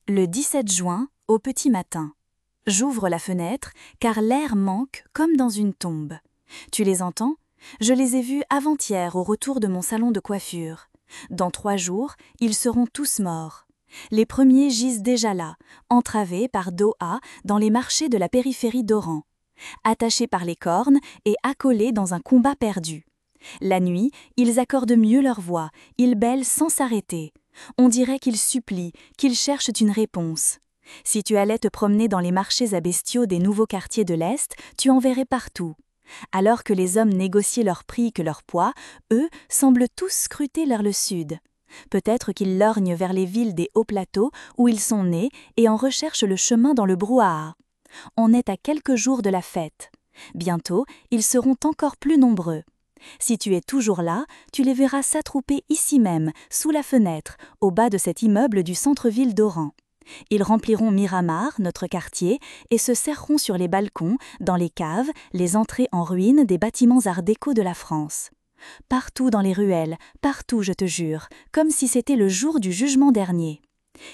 Le 17 juin, au petit matin. J'ouvre la fenêtre, car l'air manque comme dans une tombe. Tu les entends? Je les ai vus avant-hier au retour de mon salon de coiffure. Dans 3 jours, ils seront tous morts. Les premiers gisent déjà là, entravés par dos A dans les marchés de la périphérie d'Oran. Attachés par les cornes et accolés dans un combat perdu. La nuit, ils accordent mieux leur voix, ils bêlent sans s'arrêter. On dirait qu'ils supplient, qu'ils cherchent une réponse. Si tu allais te promener dans les marchés à bestiaux des nouveaux quartiers de l'Est, tu en verrais partout. Alors que les hommes négocient leur prix que leur poids, eux semblent tous scruter vers le sud. Peut-être qu'ils lorgnent vers les villes des hauts plateaux où ils sont nés et en recherchent le chemin dans le brouhaha. On est à quelques jours de la fête. Bientôt, ils seront encore plus nombreux. Si tu es toujours là, tu les verras s'attrouper ici même, sous la fenêtre, au bas de cet immeuble du centre-ville d'Oran. Ils rempliront Miramar, notre quartier, et se serreront sur les balcons, dans les caves, les entrées en ruine des bâtiments art déco de la France. Partout dans les ruelles, partout je te jure, comme si c'était le jour du jugement dernier.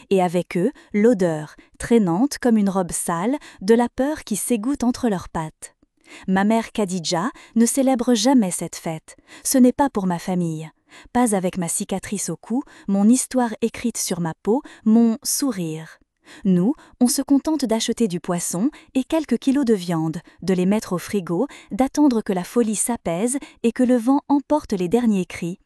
Et avec eux, l'odeur, traînante comme une robe sale, de la peur qui s'égoutte entre leurs pattes. Ma mère Khadija ne célèbre jamais cette fête. Ce n'est pas pour ma famille. Pas avec ma cicatrice au cou, mon histoire écrite sur ma peau, mon sourire. Nous, on se contente d'acheter du poisson et quelques kilos de viande, de les mettre au frigo, d'attendre que la folie s'apaise et que le vent emporte les derniers cris.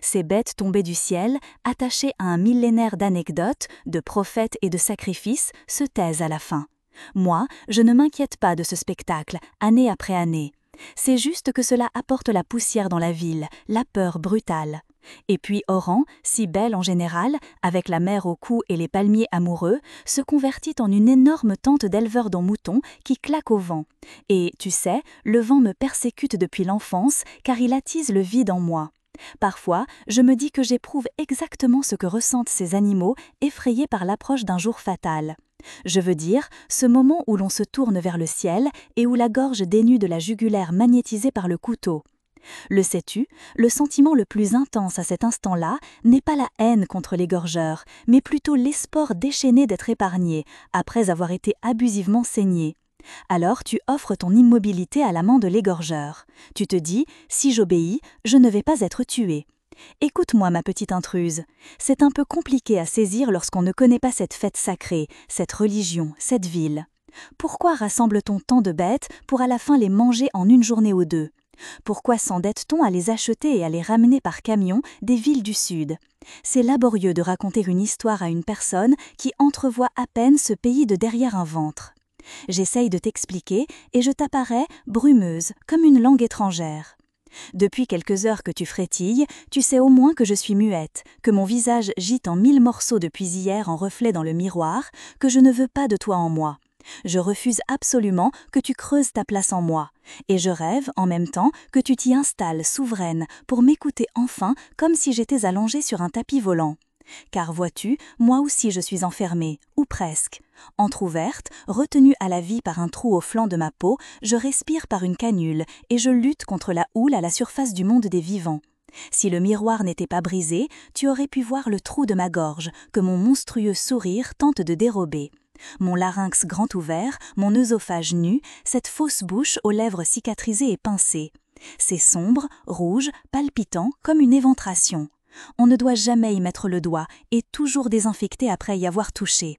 Ces bêtes tombées du ciel, attachées à un millénaire d'anecdotes, de prophètes et de sacrifices, se taisent à la fin. Moi, je ne m'inquiète pas de ce spectacle, année après année. C'est juste que cela apporte la poussière dans la ville, la peur brutale. Et puis Oran, si belle en général, avec la mer au cou et les palmiers amoureux, se convertit en une énorme tente d'éleveurs de moutons qui claque au vent. Et, tu sais, le vent me persécute depuis l'enfance car il attise le vide en moi. Parfois, je me dis que j'éprouve exactement ce que ressentent ces animaux effrayés par l'approche d'un jour fatal. Je veux dire, ce moment où l'on se tourne vers le ciel et où la gorge dénue de la jugulaire magnétisée par le couteau. Le sais-tu, le sentiment le plus intense à cet instant-là n'est pas la haine contre l'égorgeur, mais plutôt l'espoir déchaîné d'être épargné, après avoir été abusivement saigné. Alors tu offres ton immobilité à la main de l'égorgeur. Tu te dis, si j'obéis, je ne vais pas être tué. Écoute-moi ma petite intruse, c'est un peu compliqué à saisir lorsqu'on ne connaît pas cette fête sacrée, cette religion, cette ville. Pourquoi rassemble-t-on tant de bêtes pour à la fin les manger en une journée ou deux? Pourquoi s'endette-t-on à les acheter et à les ramener par camion des villes du Sud? C'est laborieux de raconter une histoire à une personne qui entrevoit à peine ce pays de derrière un ventre. J'essaye de t'expliquer et je t'apparais brumeuse, comme une langue étrangère. Depuis quelques heures que tu frétilles, tu sais au moins que je suis muette, que mon visage gîte en 1000 morceaux depuis hier en reflet dans le miroir, que je ne veux pas de toi en moi. Je refuse absolument que tu creuses ta place en moi, et je rêve, en même temps, que tu t'y installes souveraine pour m'écouter enfin comme si j'étais allongée sur un tapis volant. Car vois-tu, moi aussi je suis enfermée, ou presque. Entr'ouverte, retenue à la vie par un trou au flanc de ma peau, je respire par une canule et je lutte contre la houle à la surface du monde des vivants. Si le miroir n'était pas brisé, tu aurais pu voir le trou de ma gorge que mon monstrueux sourire tente de dérober. Mon larynx grand ouvert, mon œsophage nu, cette fausse bouche aux lèvres cicatrisées et pincées. C'est sombre, rouge, palpitant comme une éventration. On ne doit jamais y mettre le doigt et toujours désinfecter après y avoir touché.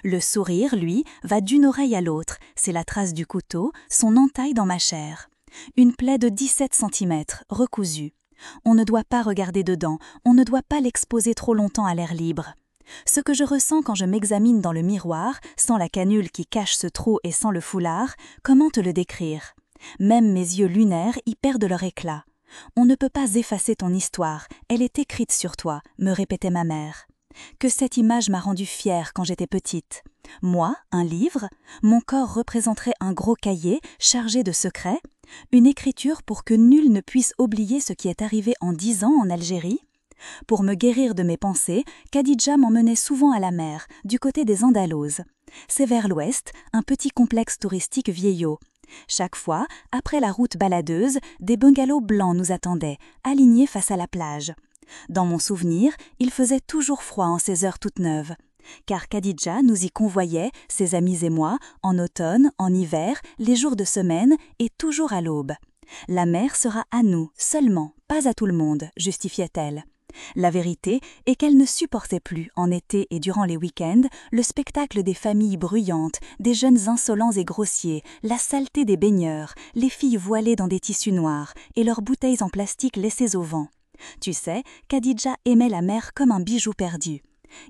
Le sourire, lui, va d'une oreille à l'autre, c'est la trace du couteau, son entaille dans ma chair. Une plaie de 17 cm, recousue. On ne doit pas regarder dedans, on ne doit pas l'exposer trop longtemps à l'air libre. Ce que je ressens quand je m'examine dans le miroir, sans la canule qui cache ce trou et sans le foulard, comment te le décrire? Même mes yeux lunaires y perdent leur éclat. On ne peut pas effacer ton histoire, elle est écrite sur toi, me répétait ma mère. Que cette image m'a rendue fière quand j'étais petite. Moi, un livre, mon corps représenterait un gros cahier chargé de secrets, une écriture pour que nul ne puisse oublier ce qui est arrivé en 10 ans en Algérie. Pour me guérir de mes pensées, Khadija m'emmenait souvent à la mer, du côté des Andaloses. C'est vers l'ouest, un petit complexe touristique vieillot. Chaque fois, après la route baladeuse, des bungalows blancs nous attendaient, alignés face à la plage. Dans mon souvenir, il faisait toujours froid en ces heures toutes neuves. car Khadija nous y convoyait, ses amis et moi, en automne, en hiver, les jours de semaine et toujours à l'aube. La mer sera à nous, seulement, pas à tout le monde, justifiait-elle. La vérité est qu'elle ne supportait plus, en été et durant les week-ends, le spectacle des familles bruyantes, des jeunes insolents et grossiers, la saleté des baigneurs, les filles voilées dans des tissus noirs et leurs bouteilles en plastique laissées au vent. Tu sais, Khadija aimait la mer comme un bijou perdu.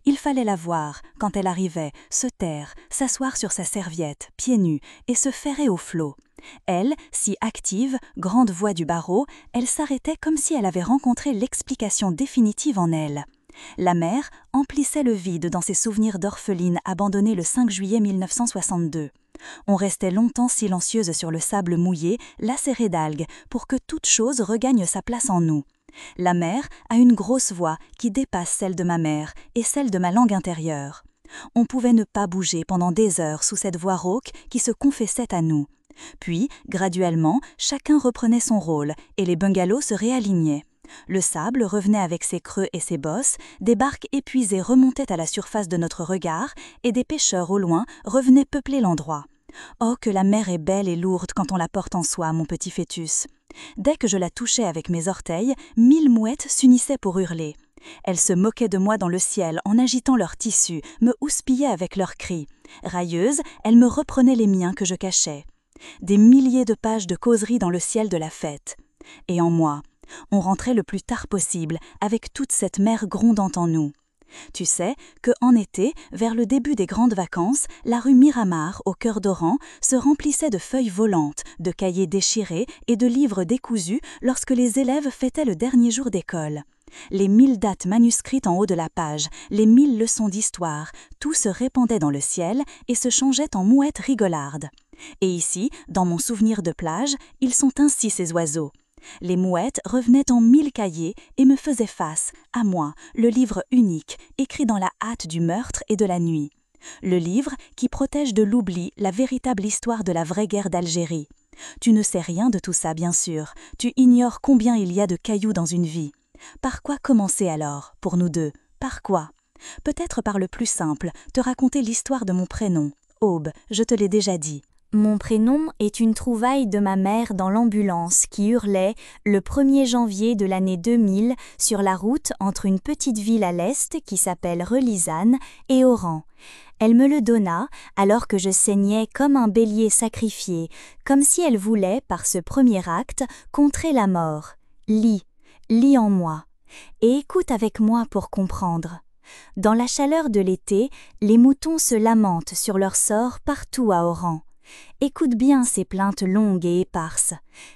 Il fallait la voir, quand elle arrivait, se taire, s'asseoir sur sa serviette, pieds nus, et se ferrer au flot. Elle, si active, grande voix du barreau, elle s'arrêtait comme si elle avait rencontré l'explication définitive en elle. La mer emplissait le vide dans ses souvenirs d'orpheline abandonnée le 5 juillet 1962. On restait longtemps silencieuse sur le sable mouillé, lacéré d'algues, pour que toute chose regagne sa place en nous. La mer a une grosse voix qui dépasse celle de ma mère et celle de ma langue intérieure. On pouvait ne pas bouger pendant des heures sous cette voix rauque qui se confessait à nous. Puis, graduellement, chacun reprenait son rôle et les bungalows se réalignaient. Le sable revenait avec ses creux et ses bosses, des barques épuisées remontaient à la surface de notre regard et des pêcheurs au loin revenaient peupler l'endroit. Oh, que la mer est belle et lourde quand on la porte en soi, mon petit fœtus. Dès que je la touchais avec mes orteils, 1000 mouettes s'unissaient pour hurler. Elles se moquaient de moi dans le ciel en agitant leurs tissus, me houspillaient avec leurs cris. Railleuses, elles me reprenaient les miens que je cachais. Des milliers de pages de causerie dans le ciel de la fête. Et en moi, on rentrait le plus tard possible, avec toute cette mer grondante en nous. Tu sais que en été, vers le début des grandes vacances, la rue Miramar, au cœur d'Oran, se remplissait de feuilles volantes, de cahiers déchirés et de livres décousus lorsque les élèves fêtaient le dernier jour d'école. Les 1000 dates manuscrites en haut de la page, les 1000 leçons d'histoire, tout se répandait dans le ciel et se changeait en mouettes rigolardes. Et ici, dans mon souvenir de plage, ils sont ainsi ces oiseaux. Les mouettes revenaient en 1000 cahiers et me faisaient face, à moi, le livre unique, écrit dans la hâte du meurtre et de la nuit. Le livre qui protège de l'oubli la véritable histoire de la vraie guerre d'Algérie. Tu ne sais rien de tout ça, bien sûr. Tu ignores combien il y a de cailloux dans une vie. Par quoi commencer alors, pour nous deux? Par quoi? Peut-être par le plus simple, te raconter l'histoire de mon prénom. Aube, je te l'ai déjà dit. Mon prénom est une trouvaille de ma mère dans l'ambulance qui hurlait le 1er janvier de l'année 2000 sur la route entre une petite ville à l'est qui s'appelle Relizane et Oran. Elle me le donna alors que je saignais comme un bélier sacrifié, comme si elle voulait, par ce premier acte, contrer la mort. Lis en moi, et écoute avec moi pour comprendre. Dans la chaleur de l'été, les moutons se lamentent sur leur sort partout à Oran. Écoute bien ces plaintes longues et éparses.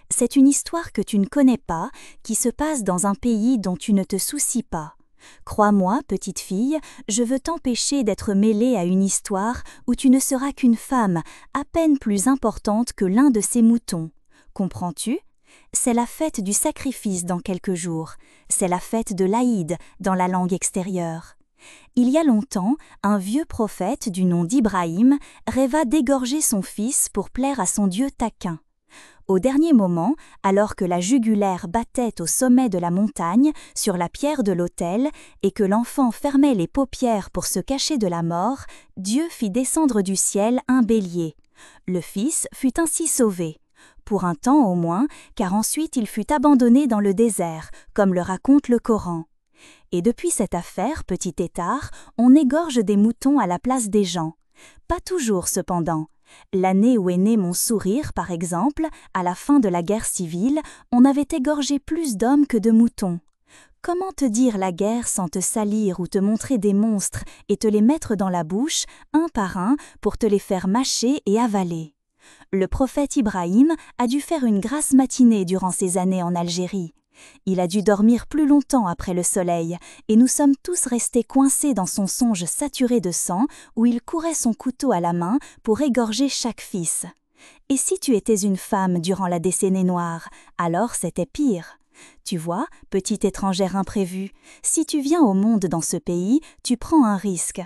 C'est une histoire que tu ne connais pas, qui se passe dans un pays dont tu ne te soucies pas. Crois-moi, petite fille, je veux t'empêcher d'être mêlée à une histoire où tu ne seras qu'une femme, à peine plus importante que l'un de ces moutons. Comprends-tu ? C'est la fête du sacrifice dans quelques jours. C'est la fête de l'Aïd dans la langue extérieure. Il y a longtemps, un vieux prophète du nom d'Ibrahim rêva d'égorger son fils pour plaire à son Dieu taquin. Au dernier moment, alors que la jugulaire battait au sommet de la montagne, sur la pierre de l'autel, et que l'enfant fermait les paupières pour se cacher de la mort, Dieu fit descendre du ciel un bélier. Le fils fut ainsi sauvé. Pour un temps au moins, car ensuite il fut abandonné dans le désert, comme le raconte le Coran. Et depuis cette affaire, petit étard, on égorge des moutons à la place des gens. Pas toujours cependant. L'année où est né mon sourire, par exemple, à la fin de la guerre civile, on avait égorgé plus d'hommes que de moutons. Comment te dire la guerre sans te salir ou te montrer des monstres et te les mettre dans la bouche, un par un, pour te les faire mâcher et avaler? Le prophète Ibrahim a dû faire une grasse matinée durant ces années en Algérie. Il a dû dormir plus longtemps après le soleil, et nous sommes tous restés coincés dans son songe saturé de sang, où il courait son couteau à la main pour égorger chaque fils. Et si tu étais une femme durant la décennie noire, alors c'était pire. Tu vois, petite étrangère imprévue, si tu viens au monde dans ce pays, tu prends un risque.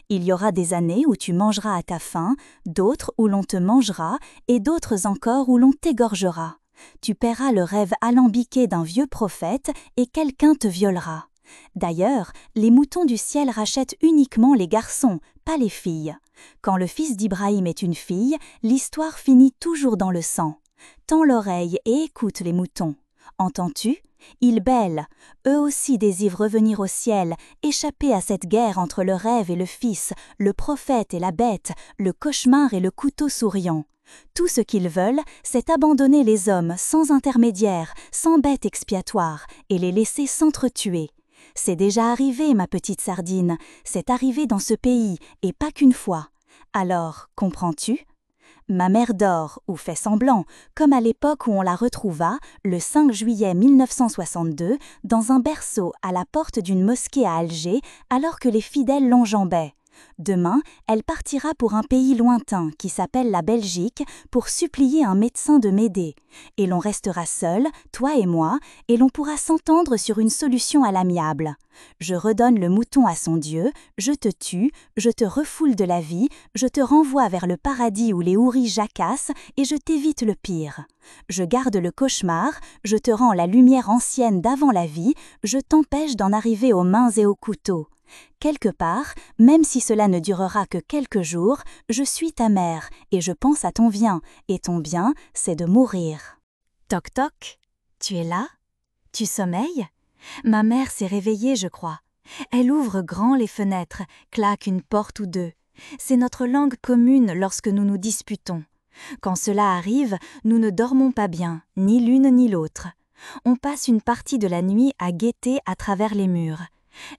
Il y aura des années où tu mangeras à ta faim, d'autres où l'on te mangera, et d'autres encore où l'on t'égorgera. Tu paieras le rêve alambiqué d'un vieux prophète et quelqu'un te violera. D'ailleurs, les moutons du ciel rachètent uniquement les garçons, pas les filles. Quand le fils d'Ibrahim est une fille, l'histoire finit toujours dans le sang. Tends l'oreille et écoute les moutons. Entends-tu? Ils bêlent. Eux aussi désirent revenir au ciel, échapper à cette guerre entre le rêve et le fils, le prophète et la bête, le cauchemar et le couteau souriant. Tout ce qu'ils veulent, c'est abandonner les hommes sans intermédiaire, sans bête expiatoire, et les laisser s'entretuer. C'est déjà arrivé, ma petite sardine, c'est arrivé dans ce pays, et pas qu'une fois. Alors, comprends-tu? Ma mère dort, ou fait semblant, comme à l'époque où on la retrouva, le 5 juillet 1962, dans un berceau à la porte d'une mosquée à Alger, alors que les fidèles l'enjambaient. Demain, elle partira pour un pays lointain qui s'appelle la Belgique pour supplier un médecin de m'aider. Et l'on restera seul, toi et moi, et l'on pourra s'entendre sur une solution à l'amiable. Je redonne le mouton à son Dieu, je te tue, je te refoule de la vie, je te renvoie vers le paradis où les houris jacassent et je t'évite le pire. Je garde le cauchemar, je te rends la lumière ancienne d'avant la vie, je t'empêche d'en arriver aux mains et aux couteaux. Quelque part, même si cela ne durera que quelques jours, je suis ta mère et je pense à ton bien, et ton bien, c'est de mourir. Toc toc, tu es là? Tu sommeilles? Ma mère s'est réveillée, je crois. Elle ouvre grand les fenêtres, claque une porte ou deux. C'est notre langue commune lorsque nous nous disputons. Quand cela arrive, nous ne dormons pas bien, ni l'une ni l'autre. On passe une partie de la nuit à guetter à travers les murs.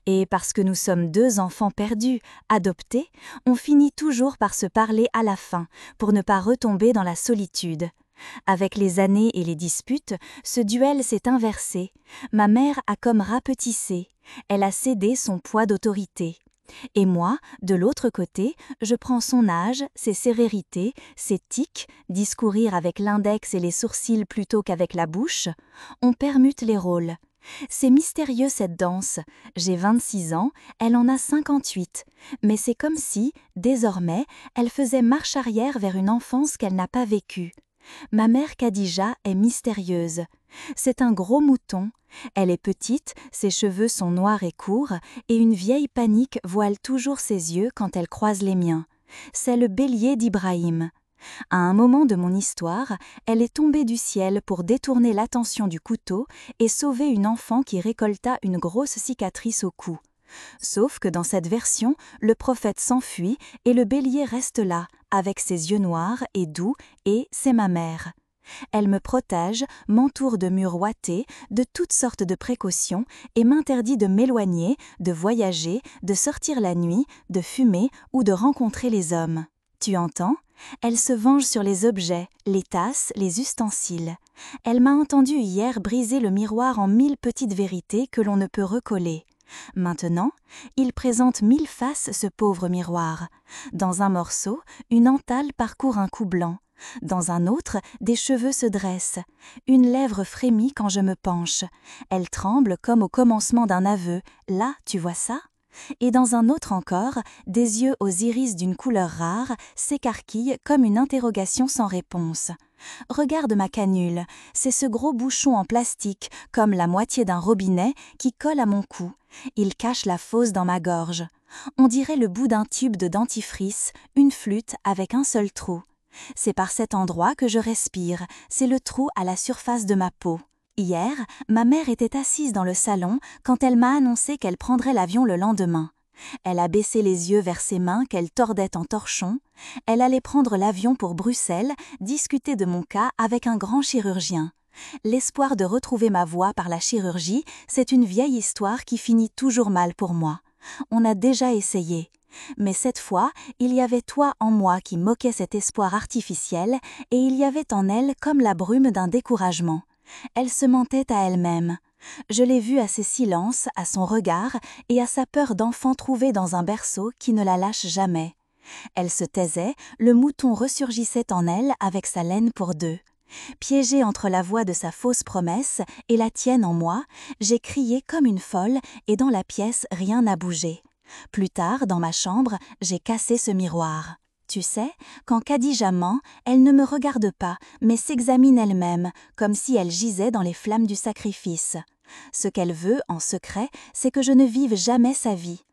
Et parce que nous sommes deux enfants perdus, adoptés, on finit toujours par se parler à la fin, pour ne pas retomber dans la solitude. Avec les années et les disputes, ce duel s'est inversé. Ma mère a comme rapetissé, elle a cédé son poids d'autorité. Et moi, de l'autre côté, je prends son âge, ses sévérités, ses tics, discourir avec l'index et les sourcils plutôt qu'avec la bouche. On permute les rôles. C'est mystérieux cette danse. J'ai 26 ans, elle en a 58. Mais c'est comme si, désormais, elle faisait marche arrière vers une enfance qu'elle n'a pas vécue. Ma mère Khadija est mystérieuse. C'est un gros mouton. Elle est petite, ses cheveux sont noirs et courts, et une vieille panique voile toujours ses yeux quand elle croise les miens. C'est le bélier d'Ibrahim. À un moment de mon histoire, elle est tombée du ciel pour détourner l'attention du couteau et sauver une enfant qui récolta une grosse cicatrice au cou. Sauf que dans cette version, le prophète s'enfuit et le bélier reste là, avec ses yeux noirs et doux, et c'est ma mère. Elle me protège, m'entoure de murs ouatés, de toutes sortes de précautions et m'interdit de m'éloigner, de voyager, de sortir la nuit, de fumer ou de rencontrer les hommes. Tu entends? Elle se venge sur les objets, les tasses, les ustensiles. Elle m'a entendu hier briser le miroir en 1000 petites vérités que l'on ne peut recoller. Maintenant, il présente 1000 faces ce pauvre miroir. Dans un morceau, une entale parcourt un cou blanc. Dans un autre, des cheveux se dressent. Une lèvre frémit quand je me penche. Elle tremble comme au commencement d'un aveu. Là, tu vois ça? Et dans un autre encore, des yeux aux iris d'une couleur rare s'écarquillent comme une interrogation sans réponse. Regarde ma canule, c'est ce gros bouchon en plastique, comme la moitié d'un robinet, qui colle à mon cou. Il cache la fosse dans ma gorge. On dirait le bout d'un tube de dentifrice, une flûte avec un seul trou. C'est par cet endroit que je respire, c'est le trou à la surface de ma peau. Hier, ma mère était assise dans le salon quand elle m'a annoncé qu'elle prendrait l'avion le lendemain. Elle a baissé les yeux vers ses mains qu'elle tordait en torchon. Elle allait prendre l'avion pour Bruxelles, discuter de mon cas avec un grand chirurgien. L'espoir de retrouver ma voix par la chirurgie, c'est une vieille histoire qui finit toujours mal pour moi. On a déjà essayé. Mais cette fois, il y avait toi en moi qui moquait cet espoir artificiel et il y avait en elle comme la brume d'un découragement. Elle se mentait à elle-même. Je l'ai vue à ses silences, à son regard et à sa peur d'enfant trouvé dans un berceau qui ne la lâche jamais. Elle se taisait, le mouton ressurgissait en elle avec sa laine pour deux. Piégée entre la voix de sa fausse promesse et la tienne en moi, j'ai crié comme une folle et dans la pièce rien n'a bougé. Plus tard, dans ma chambre, j'ai cassé ce miroir. Tu sais, quand Khadija ment, elle ne me regarde pas, mais s'examine elle-même, comme si elle gisait dans les flammes du sacrifice. Ce qu'elle veut, en secret, c'est que je ne vive jamais sa vie.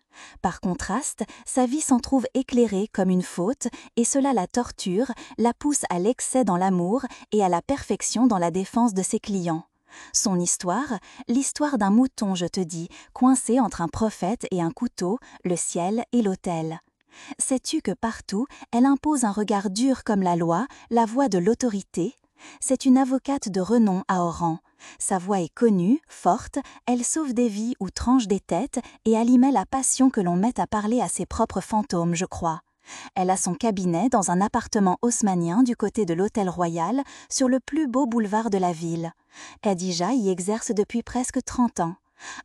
Par contraste, sa vie s'en trouve éclairée comme une faute, et cela la torture, la pousse à l'excès dans l'amour et à la perfection dans la défense de ses clients. Son histoire, l'histoire d'un mouton, je te dis, coincé entre un prophète et un couteau, le ciel et l'autel. Sais-tu que partout, elle impose un regard dur comme la loi, la voix de l'autorité? C'est une avocate de renom à Oran. Sa voix est connue, forte, elle sauve des vies ou tranche des têtes et alimente la passion que l'on met à parler à ses propres fantômes, je crois. Elle a son cabinet dans un appartement haussmannien du côté de l'Hôtel Royal, sur le plus beau boulevard de la ville. Khadija y exerce depuis presque 30 ans.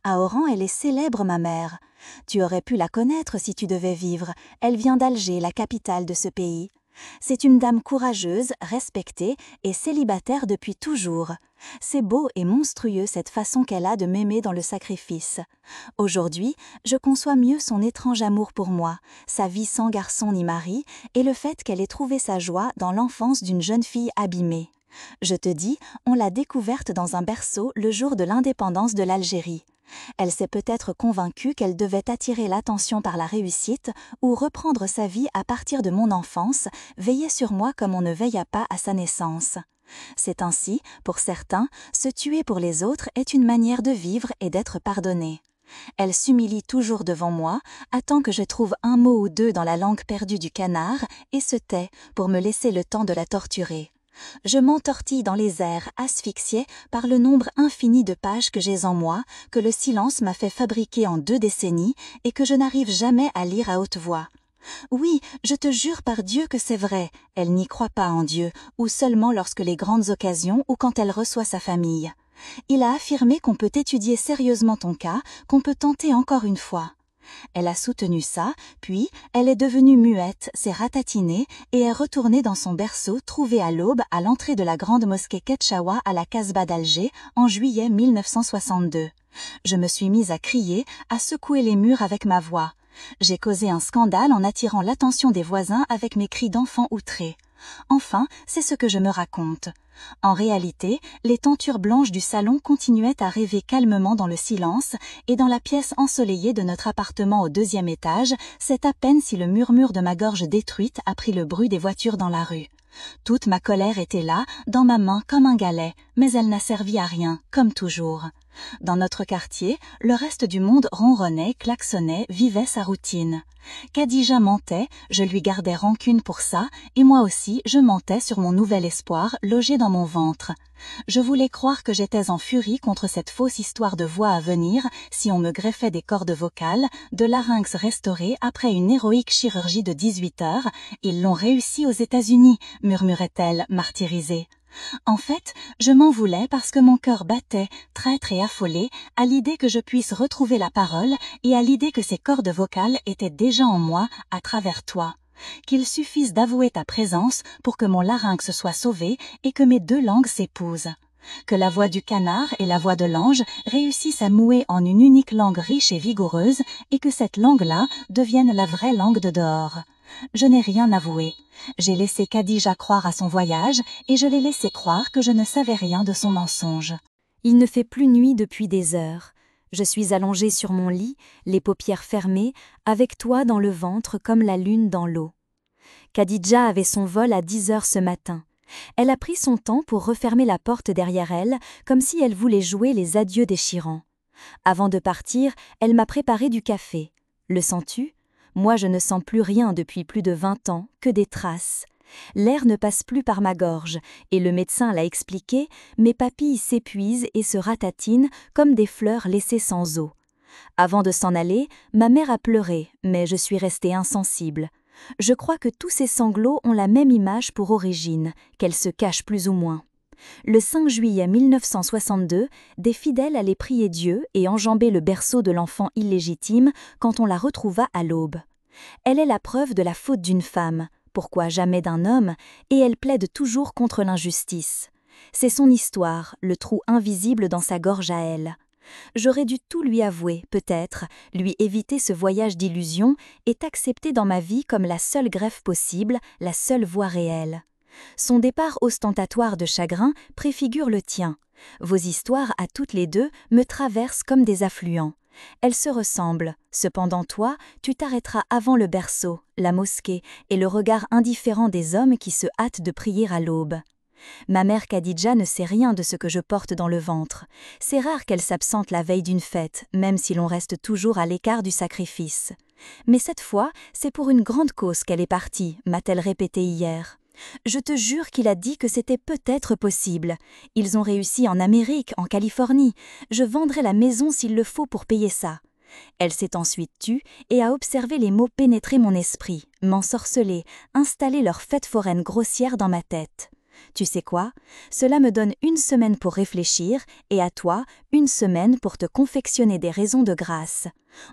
À Oran, elle est célèbre, ma mère. Tu aurais pu la connaître si tu devais vivre. Elle vient d'Alger, la capitale de ce pays. C'est une dame courageuse, respectée et célibataire depuis toujours. C'est beau et monstrueux cette façon qu'elle a de m'aimer dans le sacrifice. Aujourd'hui, je conçois mieux son étrange amour pour moi, sa vie sans garçon ni mari, et le fait qu'elle ait trouvé sa joie dans l'enfance d'une jeune fille abîmée. Je te dis, on l'a découverte dans un berceau le jour de l'indépendance de l'Algérie. Elle s'est peut-être convaincue qu'elle devait attirer l'attention par la réussite ou reprendre sa vie à partir de mon enfance, veiller sur moi comme on ne veilla pas à sa naissance. C'est ainsi, pour certains, se tuer pour les autres est une manière de vivre et d'être pardonné. Elle s'humilie toujours devant moi, attend que je trouve un mot ou deux dans la langue perdue du canard et se tait pour me laisser le temps de la torturer. Je m'entortille dans les airs, asphyxiée par le nombre infini de pages que j'ai en moi, que le silence m'a fait fabriquer en 2 décennies et que je n'arrive jamais à lire à haute voix. Oui, je te jure par Dieu que c'est vrai, elle n'y croit pas en Dieu, ou seulement lorsque les grandes occasions ou quand elle reçoit sa famille. Il a affirmé qu'on peut étudier sérieusement ton cas, qu'on peut tenter encore une fois. Elle a soutenu ça, puis elle est devenue muette, s'est ratatinée et est retournée dans son berceau trouvé à l'aube à l'entrée de la grande mosquée Ketchaoua à la Casbah d'Alger en juillet 1962. Je me suis mise à crier, à secouer les murs avec ma voix. J'ai causé un scandale en attirant l'attention des voisins avec mes cris d'enfant outrés. Enfin, c'est ce que je me raconte. En réalité, les tentures blanches du salon continuaient à rêver calmement dans le silence, et dans la pièce ensoleillée de notre appartement au 2e étage, c'est à peine si le murmure de ma gorge détruite a pris le bruit des voitures dans la rue. Toute ma colère était là, dans ma main comme un galet, mais elle n'a servi à rien, comme toujours. Dans notre quartier, le reste du monde ronronnait, klaxonnait, vivait sa routine. Khadija mentait, je lui gardais rancune pour ça, et moi aussi je mentais sur mon nouvel espoir logé dans mon ventre. Je voulais croire que j'étais en furie contre cette fausse histoire de voix à venir si on me greffait des cordes vocales, de larynx restauré après une héroïque chirurgie de 18 heures. Ils l'ont réussi aux États-Unis, murmurait-elle, martyrisée. En fait, je m'en voulais parce que mon cœur battait, traître et affolé, à l'idée que je puisse retrouver la parole et à l'idée que ces cordes vocales étaient déjà en moi à travers toi. Qu'il suffise d'avouer ta présence pour que mon larynx soit sauvé et que mes 2 langues s'épousent. Que la voix du canard et la voix de l'ange réussissent à mouer en une unique langue riche et vigoureuse et que cette langue-là devienne la vraie langue de dehors. Je n'ai rien avoué. J'ai laissé Khadija croire à son voyage et je l'ai laissé croire que je ne savais rien de son mensonge. Il ne fait plus nuit depuis des heures. Je suis allongée sur mon lit, les paupières fermées, avec toi dans le ventre comme la lune dans l'eau. Khadija avait son vol à 10 heures ce matin. Elle a pris son temps pour refermer la porte derrière elle, comme si elle voulait jouer les adieux déchirants. Avant de partir, elle m'a préparé du café. Le sens-tu ? Moi, je ne sens plus rien depuis plus de 20 ans, que des traces. L'air ne passe plus par ma gorge, et le médecin l'a expliqué, mes papilles s'épuisent et se ratatinent comme des fleurs laissées sans eau. Avant de s'en aller, ma mère a pleuré, mais je suis restée insensible. Je crois que tous ces sanglots ont la même image pour origine, qu'elle se cache plus ou moins. Le 5 juillet 1962, des fidèles allaient prier Dieu et enjamber le berceau de l'enfant illégitime quand on la retrouva à l'aube. Elle est la preuve de la faute d'une femme, pourquoi jamais d'un homme, et elle plaide toujours contre l'injustice. C'est son histoire, le trou invisible dans sa gorge à elle. J'aurais dû tout lui avouer, peut-être, lui éviter ce voyage d'illusion et t'accepter dans ma vie comme la seule greffe possible, la seule voie réelle. Son départ ostentatoire de chagrin préfigure le tien. Vos histoires à toutes les deux me traversent comme des affluents. Elles se ressemblent, cependant toi, tu t'arrêteras avant le berceau, la mosquée et le regard indifférent des hommes qui se hâtent de prier à l'aube. Ma mère Khadija ne sait rien de ce que je porte dans le ventre. C'est rare qu'elle s'absente la veille d'une fête, même si l'on reste toujours à l'écart du sacrifice. Mais cette fois, c'est pour une grande cause qu'elle est partie, m'a-t-elle répété hier. Je te jure qu'il a dit que c'était peut-être possible. Ils ont réussi en Amérique, en Californie. Je vendrai la maison s'il le faut pour payer ça. Elle s'est ensuite tue et a observé les mots pénétrer mon esprit, m'ensorceler, installer leur fête foraine grossière dans ma tête. Tu sais quoi? Cela me donne 1 semaine pour réfléchir et à toi 1 semaine pour te confectionner des raisons de grâce.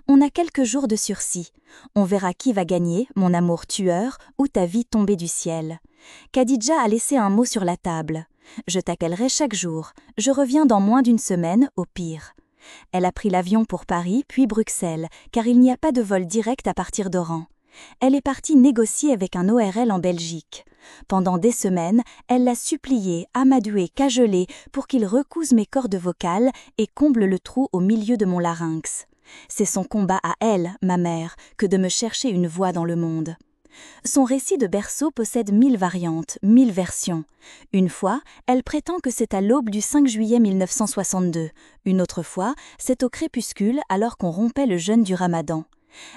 On a quelques jours de sursis. On verra qui va gagner, mon amour tueur ou ta vie tombée du ciel. Khadija a laissé un mot sur la table. Je t'appellerai chaque jour. Je reviens dans moins d'1 semaine, au pire. Elle a pris l'avion pour Paris puis Bruxelles, car il n'y a pas de vol direct à partir d'Oran. Elle est partie négocier avec un ORL en Belgique. Pendant des semaines, elle l'a supplié, amadoué, cajolé pour qu'il recouse mes cordes vocales et comble le trou au milieu de mon larynx. C'est son combat à elle, ma mère, que de me chercher une voix dans le monde. Son récit de berceau possède 1000 variantes, 1000 versions. Une fois, elle prétend que c'est à l'aube du 5 juillet 1962. Une autre fois, c'est au crépuscule alors qu'on rompait le jeûne du Ramadan.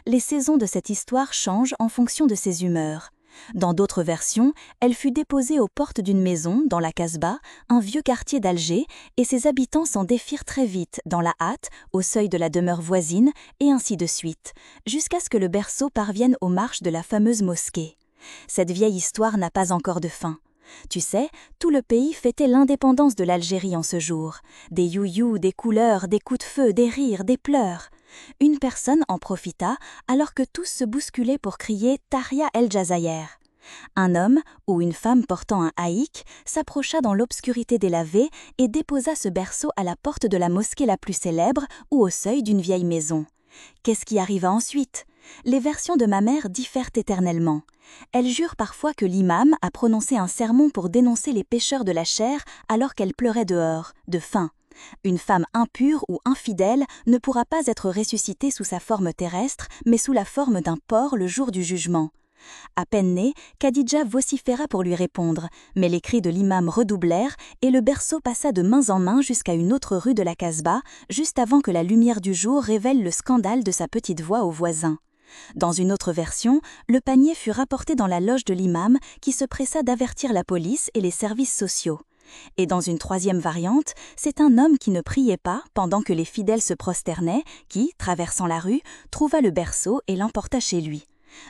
Les saisons de cette histoire changent en fonction de ses humeurs. Dans d'autres versions, elle fut déposée aux portes d'une maison, dans la Casbah, un vieux quartier d'Alger, et ses habitants s'en défirent très vite, dans la hâte, au seuil de la demeure voisine, et ainsi de suite, jusqu'à ce que le berceau parvienne aux marches de la fameuse mosquée. Cette vieille histoire n'a pas encore de fin. Tu sais, tout le pays fêtait l'indépendance de l'Algérie en ce jour. Des you-you, des couleurs, des coups de feu, des rires, des pleurs. Une personne en profita alors que tous se bousculaient pour crier « Tahria El Jazaïr ». Un homme ou une femme portant un haïk s'approcha dans l'obscurité délavée et déposa ce berceau à la porte de la mosquée la plus célèbre ou au seuil d'une vieille maison. Qu'est-ce qui arriva ensuite? Les versions de ma mère diffèrent éternellement. Elle jure parfois que l'imam a prononcé un sermon pour dénoncer les pécheurs de la chair alors qu'elle pleurait dehors, de faim. Une femme impure ou infidèle ne pourra pas être ressuscitée sous sa forme terrestre, mais sous la forme d'un porc le jour du jugement. À peine née, Khadija vociféra pour lui répondre, mais les cris de l'imam redoublèrent et le berceau passa de main en main jusqu'à une autre rue de la Casbah, juste avant que la lumière du jour révèle le scandale de sa petite voix aux voisins. Dans une autre version, le panier fut rapporté dans la loge de l'imam qui se pressa d'avertir la police et les services sociaux. Et dans une troisième variante, c'est un homme qui ne priait pas pendant que les fidèles se prosternaient qui, traversant la rue, trouva le berceau et l'emporta chez lui.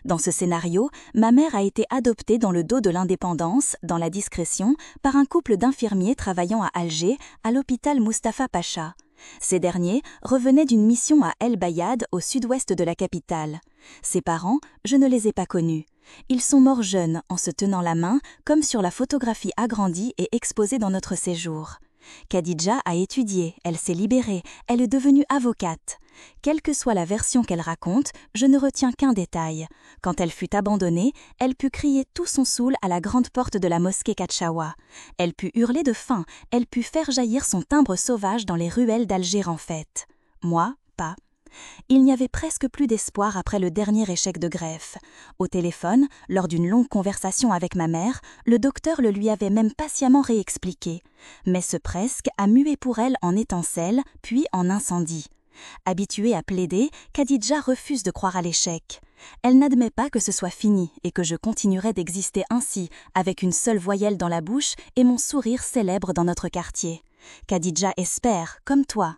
Dans ce scénario, ma mère a été adoptée dans le dos de l'indépendance, dans la discrétion, par un couple d'infirmiers travaillant à Alger, à l'hôpital Mustapha Pacha. Ces derniers revenaient d'une mission à El Bayad, au sud-ouest de la capitale. Ses parents, je ne les ai pas connus. Ils sont morts jeunes en se tenant la main, comme sur la photographie agrandie et exposée dans notre séjour. Khadija a étudié, elle s'est libérée, elle est devenue avocate. Quelle que soit la version qu'elle raconte, je ne retiens qu'un détail. Quand elle fut abandonnée, elle put crier tout son soul à la grande porte de la mosquée Katchawa. Elle put hurler de faim, elle put faire jaillir son timbre sauvage dans les ruelles d'Alger en fête. Moi, pas. Il n'y avait presque plus d'espoir après le dernier échec de greffe. Au téléphone, lors d'une longue conversation avec ma mère, le docteur le lui avait même patiemment réexpliqué. Mais ce presque a mué pour elle en étincelle, puis en incendie. Habituée à plaider, Khadija refuse de croire à l'échec. Elle n'admet pas que ce soit fini et que je continuerai d'exister ainsi, avec une seule voyelle dans la bouche et mon sourire célèbre dans notre quartier. Khadija espère, comme toi.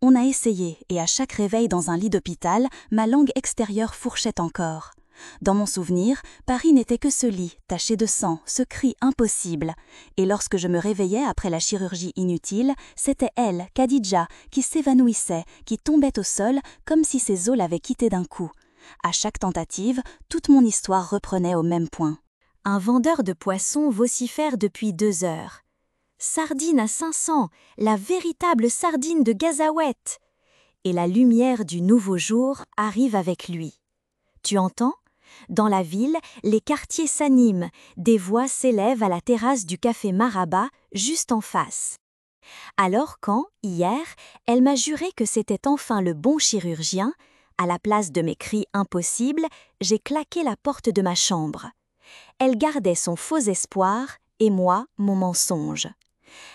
On a essayé et à chaque réveil dans un lit d'hôpital, ma langue extérieure fourchait encore. Dans mon souvenir, Paris n'était que ce lit, taché de sang, ce cri impossible. Et lorsque je me réveillais après la chirurgie inutile, c'était elle, Khadija, qui s'évanouissait, qui tombait au sol comme si ses os l'avaient quittée d'un coup. À chaque tentative, toute mon histoire reprenait au même point. Un vendeur de poissons vocifère depuis 2 heures. Sardine à 500, la véritable sardine de Gazaouette. Et la lumière du nouveau jour arrive avec lui. Tu entends? Dans la ville, les quartiers s'animent, des voix s'élèvent à la terrasse du café Maraba, juste en face. Alors quand, hier, elle m'a juré que c'était enfin le bon chirurgien, à la place de mes cris impossibles, j'ai claqué la porte de ma chambre. Elle gardait son faux espoir et moi, mon mensonge.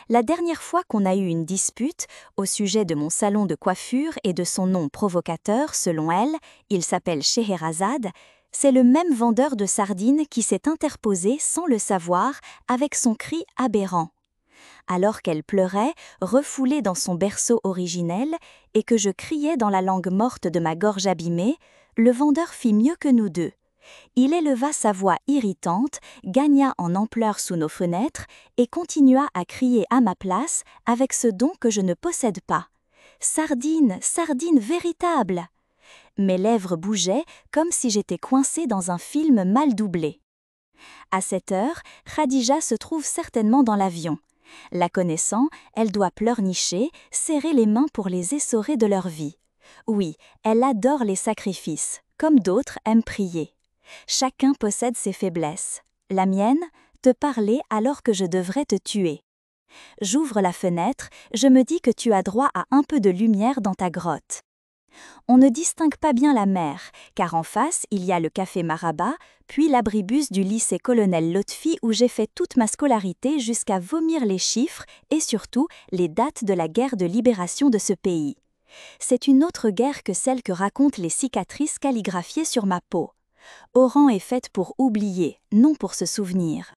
La dernière fois qu'on a eu une dispute au sujet de mon salon de coiffure et de son nom provocateur, selon elle, il s'appelle Scheherazade, c'est le même vendeur de sardines qui s'est interposé sans le savoir avec son cri aberrant. Alors qu'elle pleurait, refoulée dans son berceau originel, et que je criais dans la langue morte de ma gorge abîmée, le vendeur fit mieux que nous deux. Il éleva sa voix irritante, gagna en ampleur sous nos fenêtres et continua à crier à ma place avec ce don que je ne possède pas. « Sardine, sardine véritable !» Mes lèvres bougeaient comme si j'étais coincée dans un film mal doublé. À cette heure, Khadija se trouve certainement dans l'avion. La connaissant, elle doit pleurnicher, serrer les mains pour les essorer de leur vie. Oui, elle adore les sacrifices, comme d'autres aiment prier. Chacun possède ses faiblesses. La mienne, te parler alors que je devrais te tuer. J'ouvre la fenêtre, je me dis que tu as droit à un peu de lumière dans ta grotte. On ne distingue pas bien la mer, car en face, il y a le café Maraba, puis l'abribus du lycée Colonel Lotfi où j'ai fait toute ma scolarité jusqu'à vomir les chiffres et surtout les dates de la guerre de libération de ce pays. C'est une autre guerre que celle que racontent les cicatrices calligraphiées sur ma peau. Oran est faite pour oublier, non pour se souvenir.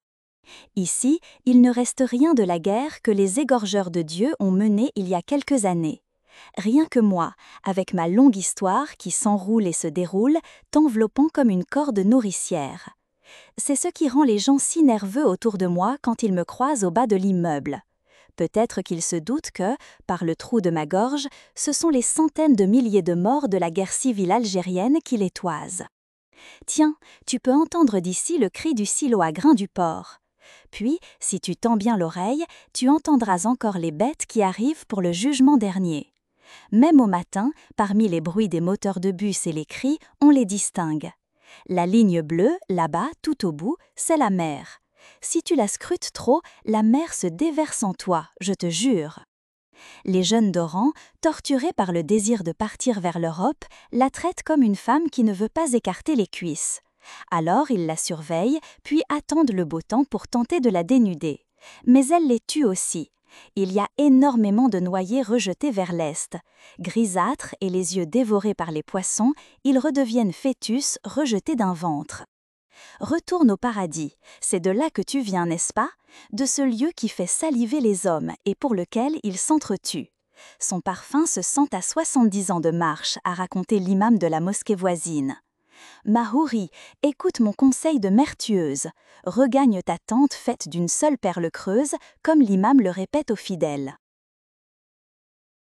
Ici, il ne reste rien de la guerre que les égorgeurs de Dieu ont menée il y a quelques années. Rien que moi, avec ma longue histoire qui s'enroule et se déroule, t'enveloppant comme une corde nourricière. C'est ce qui rend les gens si nerveux autour de moi quand ils me croisent au bas de l'immeuble. Peut-être qu'ils se doutent que, par le trou de ma gorge, ce sont les centaines de milliers de morts de la guerre civile algérienne qui les toisent. Tiens, tu peux entendre d'ici le cri du silo à grains du port. Puis, si tu tends bien l'oreille, tu entendras encore les bêtes qui arrivent pour le jugement dernier. Même au matin, parmi les bruits des moteurs de bus et les cris, on les distingue. La ligne bleue, là-bas, tout au bout, c'est la mer. Si tu la scrutes trop, la mer se déverse en toi, je te jure. Les jeunes d'Oran, torturés par le désir de partir vers l'Europe, la traitent comme une femme qui ne veut pas écarter les cuisses. Alors ils la surveillent, puis attendent le beau temps pour tenter de la dénuder. Mais elle les tue aussi. Il y a énormément de noyés rejetés vers l'est. Grisâtres et les yeux dévorés par les poissons, ils redeviennent fœtus rejetés d'un ventre. Retourne au paradis, c'est de là que tu viens, n'est-ce pas? De ce lieu qui fait saliver les hommes et pour lequel ils s'entretuent. Son parfum se sent à 70 ans de marche, a raconté l'imam de la mosquée voisine. Mahouri, écoute mon conseil de mère tueuse. Regagne ta tente faite d'une seule perle creuse, comme l'imam le répète aux fidèles.